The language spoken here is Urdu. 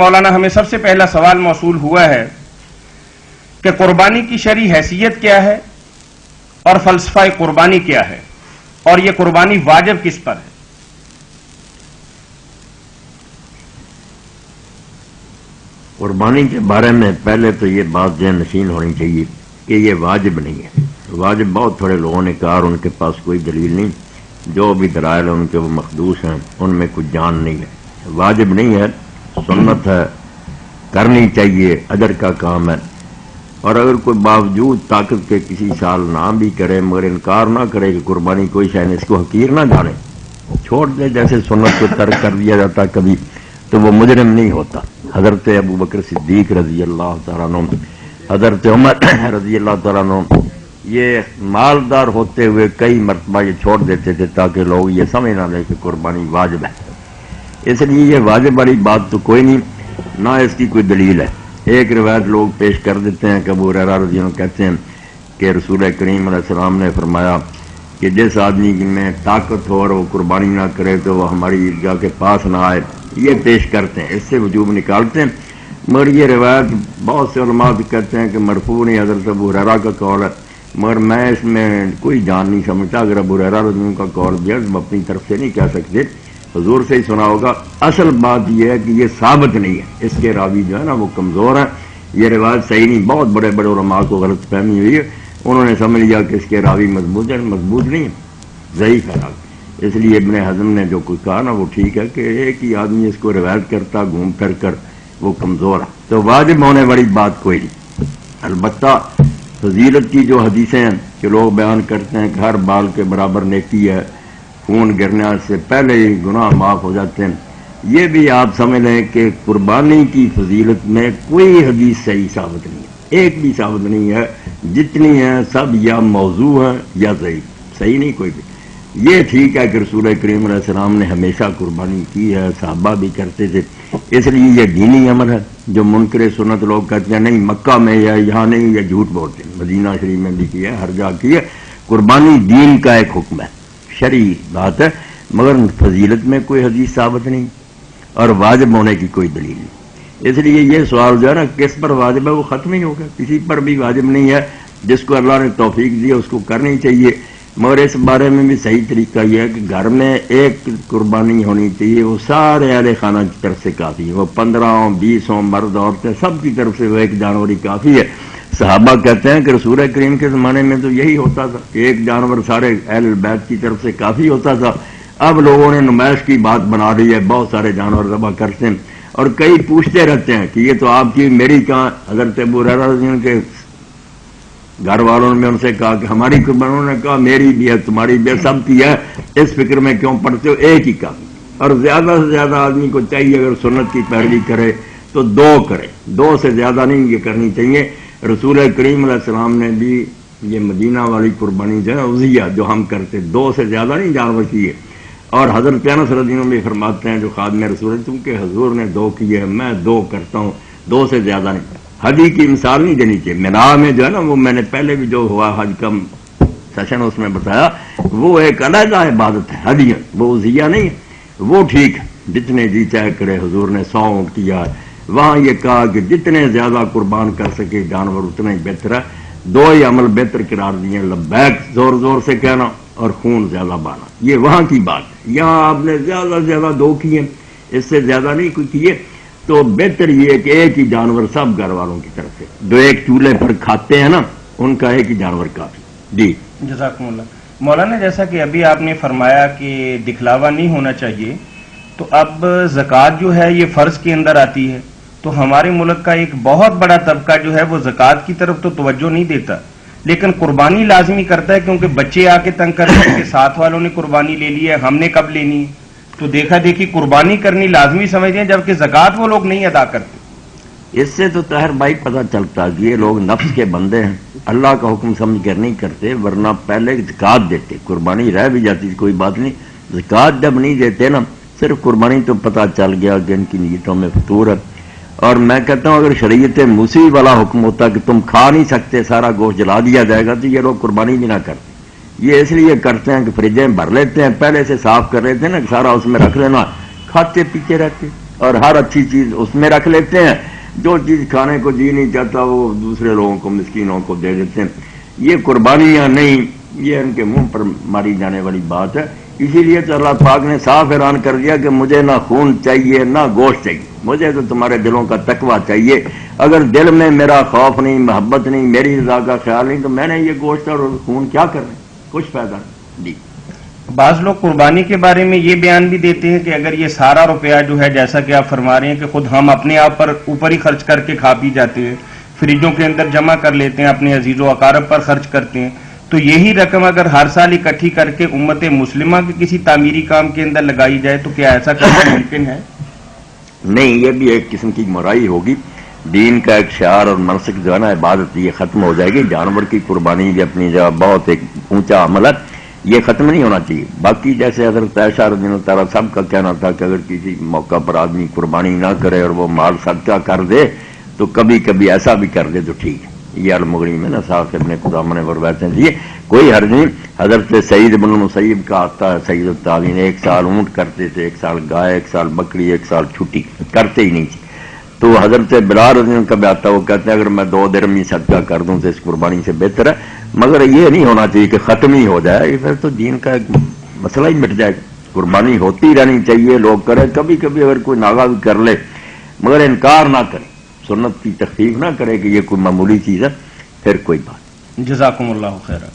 مولانا ہمیں سب سے پہلا سوال موصول ہوا ہے کہ قربانی کی شرعی حیثیت کیا ہے اور فلسفہ قربانی کیا ہے اور یہ قربانی واجب کس پر ہے؟ قربانی کے بارے میں پہلے تو یہ بات ذہن نشین ہونی چاہیے کہ یہ واجب نہیں ہے. واجب بہت تھوڑے لوگوں نے کہا اور ان کے پاس کوئی دلیل نہیں. جو بھی دلائل ہیں ان کے وہ مخدوش ہیں, ان میں کچھ جان نہیں ہے. واجب نہیں ہے, سنت ہے, کرنی چاہیے, اجر کا کام ہے. اور اگر کوئی باوجود طاقت کے کسی سال نہ بھی کرے مگر انکار نہ کرے کہ قربانی کوئی شے نہیں, اس کو حقیر نہ جانے, چھوڑ دے, جیسے سنت کو ترک کر دیا جاتا کبھی, تو وہ مجرم نہیں ہوتا. حضرت ابو بکر صدیق رضی اللہ تعالیٰ عنہ, حضرت عمر رضی اللہ تعالیٰ عنہ, یہ مالدار ہوتے ہوئے کئی مرتبہ یہ چھوڑ دیتے تھے تاکہ لوگ یہ سمجھ نہ لیں کہ قربانی واجب ہے. اس لیے یہ واجب والی بات تو کوئی نہیں, نہ اس کی کوئی دلیل ہے. ایک روایت لوگ پیش کر دیتے ہیں کہ ابو ہریرہ رضی اللہ عنہ کہتے ہیں کہ رسول کریم علیہ السلام نے فرمایا کہ جس آدمی میں طاقت ہو اور وہ قربانی نہ کرے تو وہ ہماری عیدگاہ کے پاس نہ آئے. یہ پیش کرتے ہیں, اس سے وجوب نکالتے ہیں. مگر یہ روایت بہت سے علماء کہتے ہیں کہ مرفوع نہیں, حضرت ابو ہریرہ کا قول ہے, مگر میں اس میں کوئی جان نہیں سمجھتا. اگر ابو ہریرہ رضی اللہ عنہ کا قول بھی ہے ہم اپنی طرف سے نہیں کہہ سکتے, حضور سے ہی سنا ہوگا. اصل بات یہ ہے کہ یہ ثابت نہیں ہے, اس کے راوی جو ہے نا وہ کمزور ہیں, یہ روایت صحیح نہیں. بہت بڑے بڑے علماء کو غلط فہمی ہوئی ہے, انہوں نے سمجھ لیا کہ اس کے راوی مضبوط ہے. مضبوط نہیں ہے, ضعیف ہے. اس لیے ابن حزم نے جو کچھ کہا نا وہ ٹھیک ہے کہ ایک ہی آدمی اس کو روایت کرتا گھوم پھر کر وہ کمزور ہے. تو واجب ہونے والی بات کوئی نہیں. البتہ فضیلت کی جو حدیثیں ہیں کہ لوگ بیان کرتے ہیں کہ ہر بال کے برابر نیکی ہے, خون گرنے سے پہلے ہی گناہ معاف ہو جاتے ہیں, یہ بھی آپ سمجھ لیں کہ قربانی کی فضیلت میں کوئی حدیث صحیح ثابت نہیں ہے, ایک بھی ثابت نہیں ہے. جتنی ہیں سب یا موضوع ہیں یا صحیح نہیں کوئی بھی. یہ ٹھیک ہے کہ رسول کریم علیہ السلام نے ہمیشہ قربانی کی ہے, صحابہ بھی کرتے تھے, اس لیے یہ دینی عمل ہے. جو منکر سنت لوگ کہتے ہیں نہیں مکہ میں یا یہاں نہیں, یا جھوٹ بولتے ہیں. مدینہ شریف میں بھی کیا ہے, ہر جگہ کی ہے. قربانی دین کا ایک حکم ہے, شرعی بات ہے, مگر فضیلت میں کوئی حدیث ثابت نہیں اور واجب ہونے کی کوئی دلیل نہیں. اس لیے یہ سوال جو ہے نا کس پر واجب ہے وہ ختم ہی ہو گیا. کسی پر بھی واجب نہیں ہے, جس کو اللہ نے توفیق دی اس کو کرنی چاہیے. مگر اس بارے میں بھی صحیح طریقہ یہ ہے کہ گھر میں ایک قربانی ہونی چاہیے, وہ سارے اہل خانہ کی طرف سے کافی ہے. وہ 15 ہوں 20 ہوں, مرد عورتیں سب کی طرف سے وہ ایک جانور ہی کافی ہے. صحابہ کہتے ہیں کہ رسول کریم کے زمانے میں تو یہی ہوتا تھا کہ ایک جانور سارے اہل بیت کی طرف سے کافی ہوتا تھا. اب لوگوں نے نمائش کی بات بنا رہی ہے, بہت سارے جانور ذبح کرتے ہیں, اور کئی پوچھتے رہتے ہیں کہ یہ تو آپ کی میری کہاں. حضرت ابو ہریرہ رضی اللہ عنہ کے گھر والوں نے ان سے کہا کہ ہماری قربانی, انہوں نے کہا میری بھی ہے تمہاری بھی ہے سب کی ہے, اس فکر میں کیوں پڑتے ہو, ایک ہی کافی. اور زیادہ سے زیادہ آدمی کو چاہیے اگر سنت کی پیروی کرے تو 2 کرے, 2 سے زیادہ نہیں یہ کرنی چاہیے. رسول کریم علیہ السلام نے بھی یہ مدینہ والی قربانی جو ہے اضحیہ جو ہم کرتے 2 سے زیادہ نہیں جانور کیے. اور حضرت انس رضی اللہ عنہ بھی فرماتے ہیں جو خادم رسول ہیں چونکہ حضور نے 2 کیے, میں 2 کرتا ہوں, 2 سے زیادہ نہیں. حجی کی مثال نہیں دینی چاہیے. مینا میں جو ہے نا وہ میں نے پہلے بھی جو ہوا حج کا سیشن اس میں بتایا, وہ ایک علیحدہ عبادت ہے. حجی وہ اضحیہ نہیں ہے, وہ ٹھیک ہے جتنے جی چاہے کرے. حضور نے 100 اونٹ کیا ہے, وہاں یہ کہا کہ جتنے زیادہ قربان کر سکے جانور اتنا ہی بہتر ہے. 2 ہی عمل بہتر قرار دیے, لبیک زور زور سے کہنا اور خون زیادہ بہانا. یہ وہاں کی بات ہے. یہاں آپ نے زیادہ سے زیادہ 2 کیے, اس سے زیادہ نہیں کوئی کیے. تو بہتر یہ ہے کہ ایک ہی جانور سب گھر والوں کی طرف سے, جو ایک چولہے پر کھاتے ہیں نا ان کا ایک ہی جانور کافی. جی جزاکم اللہ. مولانا جیسا کہ ابھی آپ نے فرمایا کہ دکھلاوا نہیں ہونا چاہیے, تو اب زکوٰۃ جو ہے یہ فرض کے اندر آتی ہے, تو ہمارے ملک کا ایک بہت بڑا طبقہ جو ہے وہ زکوٰۃ کی طرف تو توجہ نہیں دیتا, لیکن قربانی لازمی کرتا ہے کیونکہ بچے آ کے تنگ کرتے ہیں کہ ساتھ والوں نے قربانی لے لی ہے ہم نے کب لینی ہے. تو دیکھا دیکھی قربانی کرنی لازمی سمجھتے ہیں جبکہ زکوٰۃ وہ لوگ نہیں ادا کرتے. اس سے تو طاہر بھائی پتہ چلتا کہ یہ لوگ نفس کے بندے ہیں, اللہ کا حکم سمجھ کر نہیں کرتے, ورنہ پہلے زکوٰۃ دیتے. قربانی رہ بھی جاتی کوئی بات نہیں, زکوٰۃ جب نہیں دیتے نا صرف قربانی تو پتہ چل گیا کہ ان کی نیتوں میں فطور ہے. اور میں کہتا ہوں اگر شریعت موسیٰ والا حکم ہوتا کہ تم کھا نہیں سکتے سارا گوشت جلا دیا جائے گا تو یہ لوگ قربانی بھی نہ کرتے. یہ اس لیے کرتے ہیں کہ فریجیں بھر لیتے ہیں, پہلے سے صاف کر لیتے ہیں نا, سارا اس میں رکھ لینا, کھاتے پیتے رہتے. اور ہر اچھی چیز اس میں رکھ لیتے ہیں، جو چیز کھانے کو جی نہیں چاہتا وہ دوسرے لوگوں کو، مسکینوں کو دے دیتے ہیں۔ یہ قربانیاں نہیں، یہ ان کے منہ پر ماری جانے والی بات ہے۔ اسی لیے تو اللہ پاک نے صاف اعلان کر دیا کہ مجھے نہ خون چاہیے نہ گوشت چاہیے، مجھے تو تمہارے دلوں کا تقویٰ چاہیے۔ اگر دل میں میرا خوف نہیں، محبت نہیں، میری رضا کا خیال نہیں، تو میں نے یہ گوشت اور خون کیا کرنا، کچھ فائدہ نہیں۔ جی بعض لوگ قربانی کے بارے میں یہ بیان بھی دیتے ہیں کہ اگر یہ سارا روپیہ جو ہے، جیسا کہ آپ فرما رہے ہیں کہ خود ہم اپنے آپ پر اوپر ہی خرچ کر کے کھا پی جاتے ہیں، فریجوں کے اندر جمع کر لیتے ہیں، اپنے عزیز و اقارب پر خرچ کرتے ہیں، تو یہی رقم اگر ہر سال اکٹھی کر کے امت مسلمہ کے کسی تعمیری کام کے اندر لگائی جائے تو کیا ایسا کرنا ممکن ہے؟ نہیں، یہ بھی ایک قسم کی گمراہی ہوگی۔ دین کا ایک شعار اور منسک جو ہے نا، عبادت، یہ ختم ہو جائے گی۔ جانور کی قربانی بھی اپنی جگہ بہت ایک اونچا عمل ہے، یہ ختم نہیں ہونا چاہیے۔ باقی جیسے حضرت عائشہ رضی اللہ تعالیٰ سب کا کہنا تھا کہ اگر کسی موقع پر آدمی قربانی نہ کرے اور وہ مال صدقہ کر دے تو کبھی کبھی ایسا بھی کر دے تو ٹھیک ہے۔ یہ المغنی میں نا صاحب ابن قدامہ نے روایت ہیں، کوئی حرج نہیں۔ حضرت سعید بن المسیب کا آتا ہے، سید التابعین، ایک سال اونٹ کرتے تھے، ایک سال گائے، ایک سال بکری، ایک سال چھٹی، کرتے ہی نہیں تھے۔ تو حضرت بلال رضی اللہ کا بھی آتا ہے، وہ کہتے ہیں اگر میں 2 درہم ہی صدقہ کر دوں تو اس قربانی سے بہتر ہے، مگر یہ نہیں ہونا چاہیے کہ ختم ہی ہو جائے، یہ پھر تو دین کا ایک مسئلہ ہی مٹ جائے گا۔ قربانی ہوتی رہنی چاہیے، لوگ کریں، کبھی کبھی اگر کوئی ناغہ بھی کر لے مگر انکار نہ کرے، سنت کی تخفیف نہ کرے کہ یہ کوئی معمولی چیز ہے، پھر کوئی بات۔ جزاکم اللہ خیرہ۔